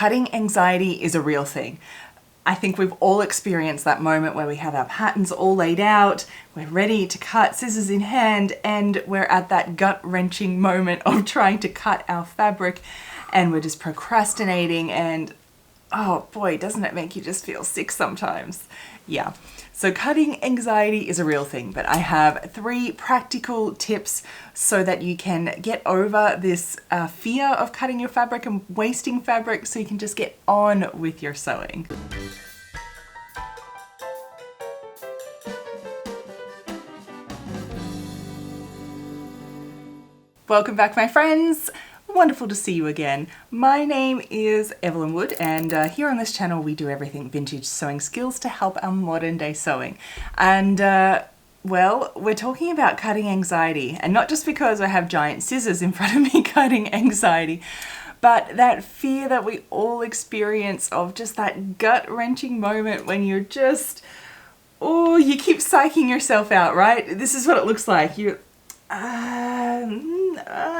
cutting anxiety is a real thing. I think we've all experienced that moment where we have our patterns all laid out, we're ready to cut, scissors in hand, and we're at that gut-wrenching moment of trying to cut our fabric, and we're just procrastinating, and oh boy, doesn't it make you just feel sick sometimes? Yeah. So cutting anxiety is a real thing, but I have 3 practical tips so that you can get over this fear of cutting your fabric and wasting fabric, so you can just get on with your sewing. Welcome back, my friends. Wonderful to see you again. My name is Evelyn Wood, and here on this channel we do everything vintage sewing skills to help our modern day sewing. And well, we're talking about cutting anxiety, and not just because I have giant scissors in front of me cutting anxiety, but that fear that we all experience of just that gut-wrenching moment when you're just, oh, you keep psyching yourself out, right? This is what it looks like.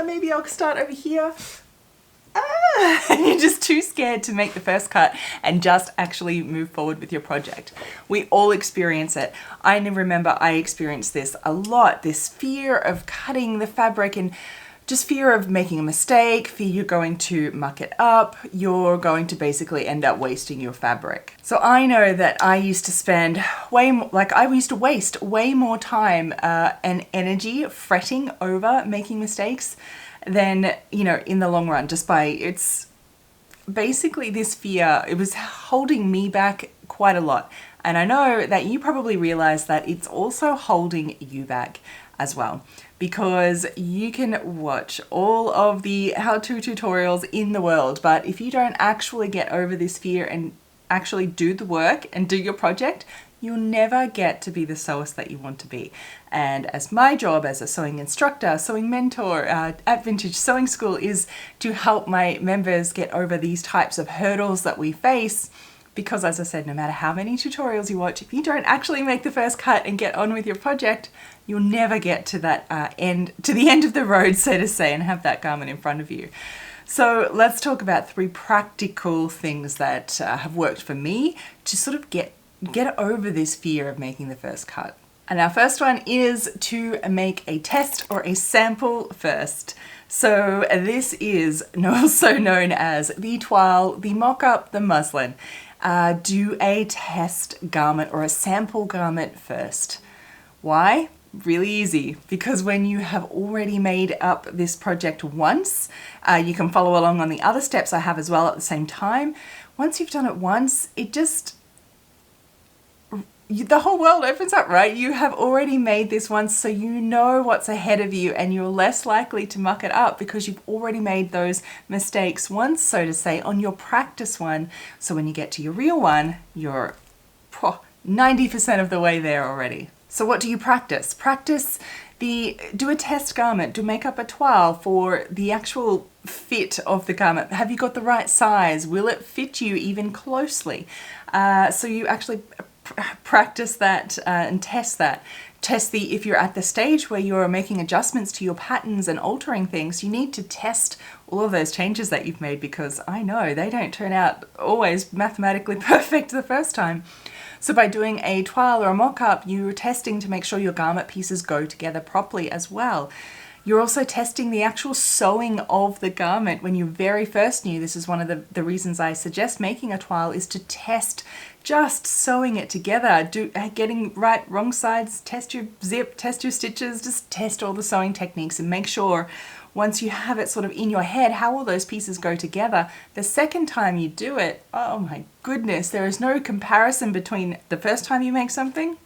Maybe I'll start over here. And you're just too scared to make the first cut and just actually move forward with your project. We all experience it. I remember I experienced this a lot, this fear of cutting the fabric and just fear of making a mistake, fear you're going to muck it up, you're going to basically end up wasting your fabric. So I know that I used to spend I used to waste way more time and energy fretting over making mistakes than, you know, in the long run, just by, it's basically this fear, it was holding me back quite a lot. And I know that you probably realize that it's also holding you back as well, because you can watch all of the how-to tutorials in the world, but if you don't actually get over this fear and actually do the work and do your project, you'll never get to be the sewist that you want to be. And as my job as a sewing instructor, sewing mentor at Vintage Sewing School is to help my members get over these types of hurdles that we face. Because as I said, no matter how many tutorials you watch, if you don't actually make the first cut and get on with your project, you'll never get to that to the end of the road, so to say, and have that garment in front of you. So let's talk about 3 practical things that have worked for me to sort of get over this fear of making the first cut. And our first one is to make a test or a sample first. So this is also known as the TOILE, the MOCKUP, the Muslin. Do a test garment or a sample garment first. Why? Really easy, because when you have already made up this project once, you can follow along on the other steps I have as well at the same time. Once you've done it once, it just, the whole world opens up, right? You have already made this once, so you know what's ahead of you, and you're less likely to muck it up because you've already made those mistakes once, so to say, on your practice one. So when you get to your real one, you're 90% of the way there already. So what do you practice? Do a test garment, make up a toile for the actual fit of the garment. Have you got the right size? Will it fit you even closely? So you actually practice that and test that. If you're at the stage where you're making adjustments to your patterns and altering things, you need to test all of those changes that you've made, because I know they don't turn out always mathematically perfect the first time. So by doing a toile or a mock-up, you're testing to make sure your garment pieces go together properly as well. You're also testing the actual sewing of the garment. When you're very first new, this is one of the reasons I suggest making a toile, is to test just sewing it together, getting right, wrong sides, test your zip, test your stitches, just test all the sewing techniques and make sure once you have it sort of in your head how all those pieces go together, the second time you do it, oh my goodness, there is no comparison between the first time you make something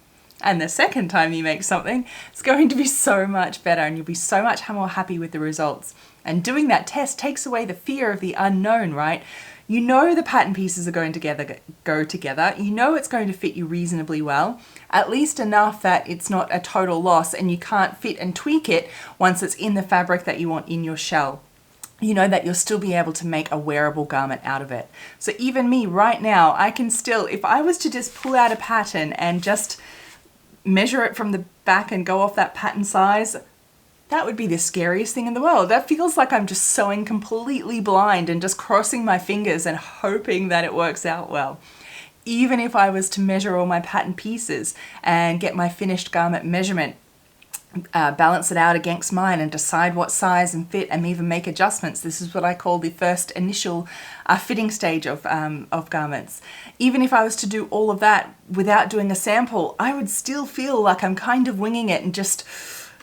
and the second time you make something. It's going to be so much better, and you'll be so much more happy with the results. And doing that test takes away the fear of the unknown, right? You know the pattern pieces are going to go together. You know it's going to fit you reasonably well, at least enough that it's not a total loss and you can't fit and tweak it once it's in the fabric that you want in your shell. You know that you'll still be able to make a wearable garment out of it. So even me right now, I can still, if I was to just pull out a pattern and just measure it from the back and go off that pattern size, That would be the scariest thing in the world. That feels like I'm just sewing completely blind and just crossing my fingers and hoping that it works out well. Even if I was to measure all my pattern pieces and get my finished garment measurement, balance it out against mine and decide what size and fit and even make adjustments. This is what I call the first initial fitting stage of garments. Even if I was to do all of that without doing a sample, I would still feel like I'm kind of winging it and just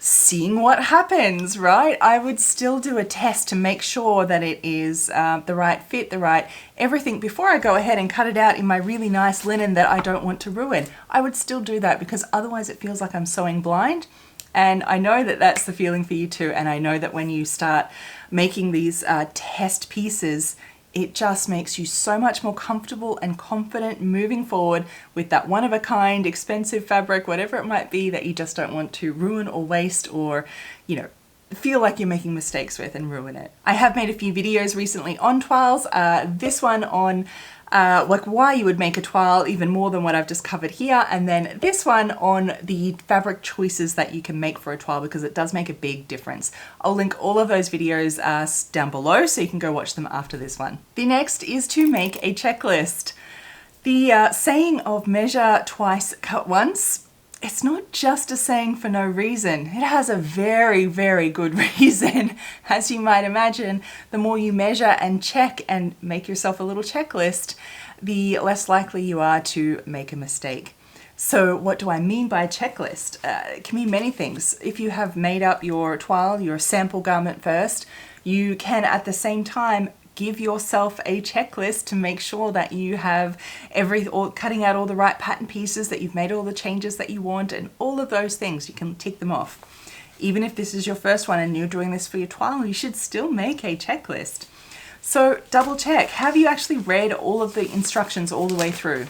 seeing what happens, right? I would still do a test to make sure that it is the right fit, the right everything before I go ahead and cut it out in my really nice linen that I don't want to ruin. I would still do that because otherwise it feels like I'm sewing blind. And I know that that's the feeling for you too. And I know that when you start making these test pieces, it just makes you so much more comfortable and confident moving forward with that one-of-a-kind, expensive fabric, whatever it might be that you just don't want to ruin or waste or, you know, feel like you're making mistakes with and ruin it. I have made a few videos recently on toiles. This one on like why you would make a toile, even more than what I've just covered here, and then this one on the fabric choices that you can make for a toile, because it does make a big difference. I'll link all of those videos down below so you can go watch them after this one. The next is to make a checklist. The saying of measure twice, cut once, it's not just a saying for no reason. It has a very, very good reason. As you might imagine, the more you measure and check and make yourself a little checklist, the less likely you are to make a mistake. So what do I mean by a checklist? It can mean many things. If you have made up your toile, your sample garment first, you can at the same time give yourself a checklist to make sure that you have cutting out all the right pattern pieces, that you've made all the changes that you want, and all of those things. You can tick them off. Even if this is your first one and you're doing this for your toile, you should still make a checklist. So double check. Have you actually read all of the instructions all the way through?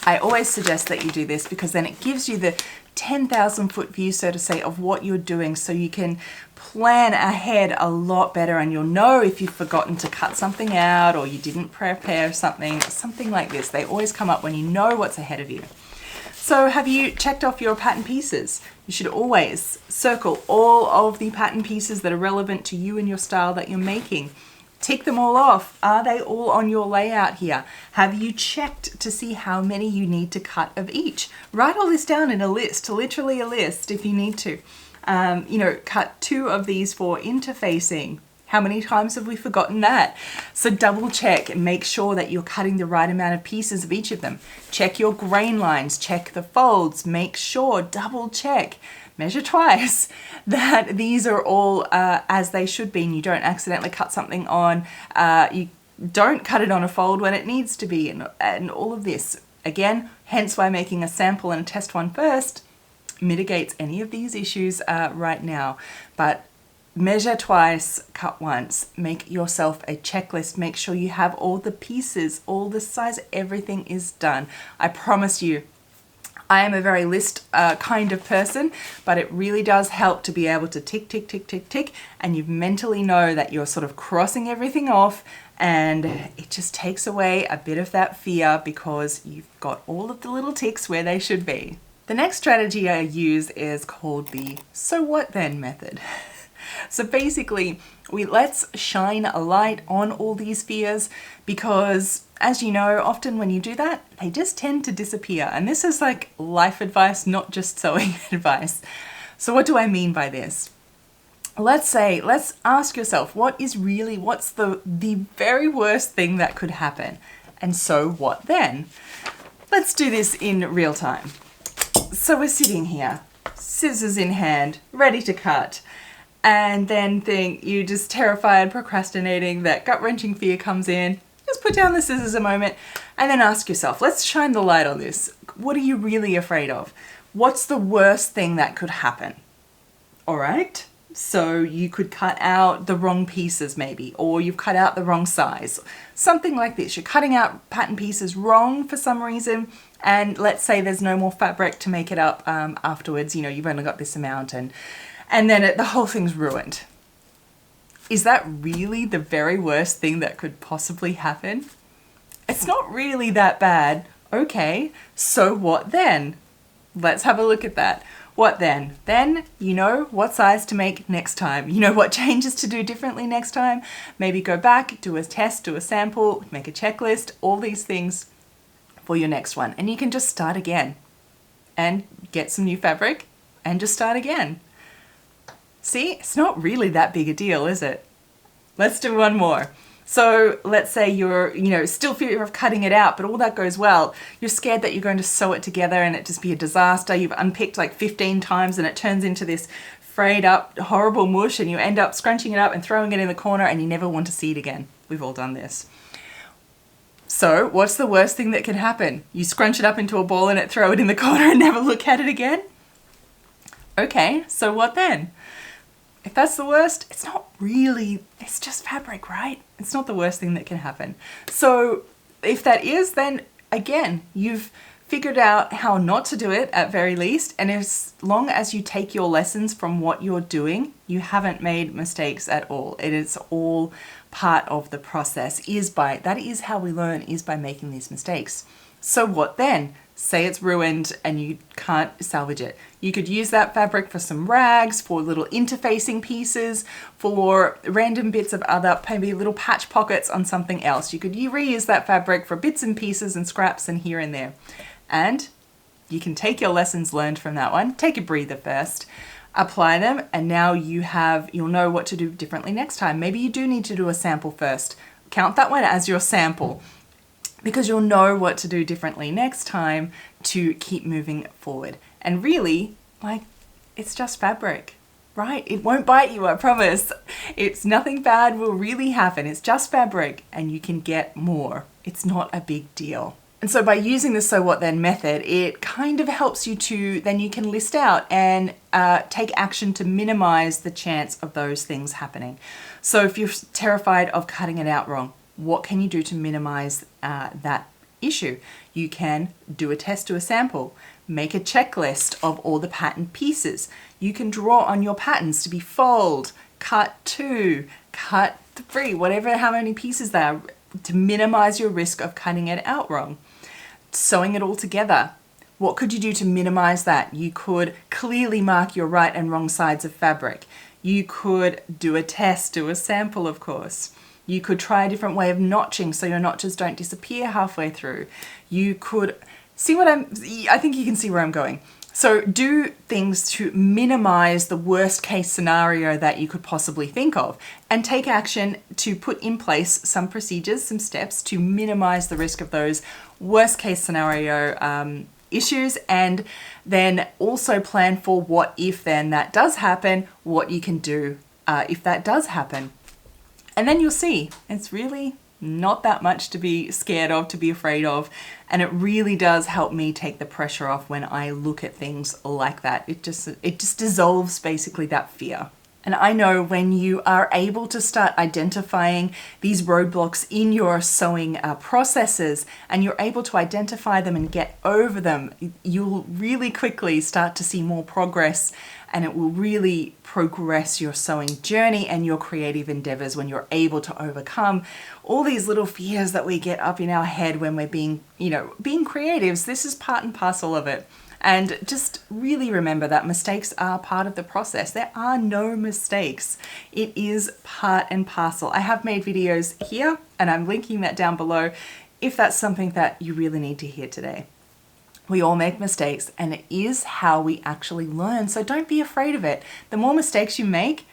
I always suggest that you do this because then it gives you the 10,000 foot view, so to say, of what you're doing, so you can plan ahead a lot better, and you'll know if you've forgotten to cut something out or you didn't prepare something like this. They always come up when you know what's ahead of you. So have you checked off your pattern pieces? You should always circle all of the pattern pieces that are relevant to you and your style that you're making. Tick them all off. Are they all on your layout here? Have you checked to see how many you need to cut of each? Write all this down in a list, literally a list if you need to. You know, cut 2 of these for interfacing. How many times have we forgotten that? So double check and make sure that you're cutting the right amount of pieces of each of them. Check your grain lines, check the folds, make sure, double check. Measure twice that these are all as they should be, and you don't accidentally cut something on, you don't cut it on a fold when it needs to be, and all of this. Again, hence why making a sample and a test one first mitigates any of these issues right now. But measure twice, cut once. Make yourself a checklist. Make sure you have all the pieces, all the size, everything is done. I promise you, I am a very list kind of person, but it really does help to be able to tick, tick, tick, tick, tick, and you mentally know that you're sort of crossing everything off, and it just takes away a bit of that fear because you've got all of the little ticks where they should be. The next strategy I use is called the "so what then" method. So basically, let's shine a light on all these fears, because as you know, often when you do that, they just tend to disappear. And this is like life advice, not just sewing advice. So what do I mean by this? Let's ask yourself, what's the very worst thing that could happen? And so what then? Let's do this in real time. So we're sitting here, scissors in hand, ready to cut. And then you're just terrified, procrastinating, that gut-wrenching fear comes in. Just put down the scissors a moment and then ask yourself, let's shine the light on this. What are you really afraid of? What's the worst thing that could happen? All right, so you could cut out the wrong pieces maybe, or you've cut out the wrong size. Something like this. You're cutting out pattern pieces wrong for some reason, and let's say there's no more fabric to make it up afterwards. You know, you've only got this amount, and then the whole thing's ruined. Is that really the very worst thing that could possibly happen? It's not really that bad. Okay, so what then? Let's have a look at that. What then? Then you know what size to make next time. You know what changes to do differently next time. Maybe go back, do a test, do a sample, make a checklist, all these things for your next one. And you can just start again and get some new fabric and just start again. See, it's not really that big a deal, is it? Let's do one more. So let's say you're, still fear of cutting it out, but all that goes well. You're scared that you're going to sew it together and it just be a disaster. You've unpicked like 15 times and it turns into this frayed up, horrible mush, and you end up scrunching it up and throwing it in the corner and you never want to see it again. We've all done this. So what's the worst thing that can happen? You scrunch it up into a ball and throw it in the corner and never look at it again? Okay, so what then? If that's the worst, it's not really, it's just fabric, right? It's not the worst thing that can happen. So if that is, then again, you've figured out how not to do it at very least. And as long as you take your lessons from what you're doing, you haven't made mistakes at all. It is all part of the process. That is how we learn, is by making these mistakes. So what then? Say it's ruined and you can't salvage it. You could use that fabric for some rags, for little interfacing pieces, for random bits of other, maybe little patch pockets on something else. You could reuse that fabric for bits and pieces and scraps and here and there. And you can take your lessons learned from that one, take a breather first, apply them, and now you'll know what to do differently next time. Maybe you do need to do a sample first. Count that one as your sample, because you'll know what to do differently next time to keep moving forward. And really, it's just fabric, right? It won't bite you, I promise. It's nothing bad will really happen. It's just fabric and you can get more. It's not a big deal. And so by using the So What Then method, it kind of helps you to, then you can list out and take action to minimize the chance of those things happening. So if you're terrified of cutting it out wrong, what can you do to minimize that issue? You can do a test, do a sample, make a checklist of all the pattern pieces. You can draw on your patterns to be fold, cut 2, cut 3, how many pieces there are, to minimize your risk of cutting it out wrong. Sewing it all together. What could you do to minimize that? You could clearly mark your right and wrong sides of fabric. You could do a test, do a sample, of course. You could try a different way of notching so your notches don't disappear halfway through. You could I think you can see where I'm going. So do things to minimize the worst case scenario that you could possibly think of, and take action to put in place some procedures, some steps to minimize the risk of those worst case scenario issues, and then also plan for what if then that does happen, what you can do if that does happen. And then you'll see it's really not that much to be scared of, to be afraid of. And it really does help me take the pressure off when I look at things like that. It just dissolves basically that fear. And I know when you are able to start identifying these roadblocks in your sewing processes, and you're able to identify them and get over them, you'll really quickly start to see more progress, and it will really progress your sewing journey and your creative endeavors when you're able to overcome all these little fears that we get up in our head when we're being creatives. This is part and parcel of it. And just really remember that mistakes are part of the process. There are no mistakes. It is part and parcel. I have made videos here and I'm linking that down below if that's something that you really need to hear today. We all make mistakes, and it is how we actually learn. So don't be afraid of it. The more mistakes you make,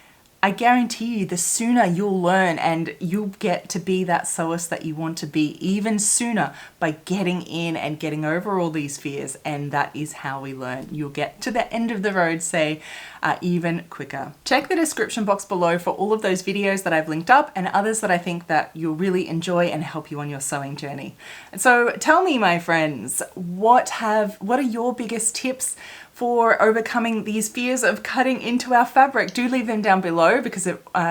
I guarantee you the sooner you'll learn, and you'll get to be that sewist that you want to be even sooner by getting in and getting over all these fears. And that is how we learn. You'll get to the end of the road, even quicker. Check the description box below for all of those videos that I've linked up and others that I think that you'll really enjoy and help you on your sewing journey. And so tell me, my friends, what are your biggest tips for overcoming these fears of cutting into our fabric? Do leave them down below, because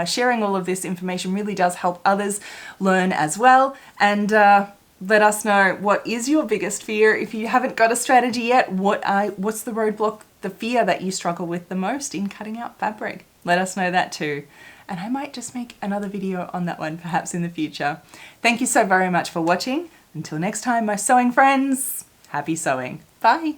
sharing all of this information really does help others learn as well. And let us know, what is your biggest fear? If you haven't got a strategy yet, what's the roadblock, the fear that you struggle with the most in cutting out fabric? Let us know that too. And I might just make another video on that one perhaps in the future. Thank you so very much for watching. Until next time, my sewing friends, happy sewing. Bye.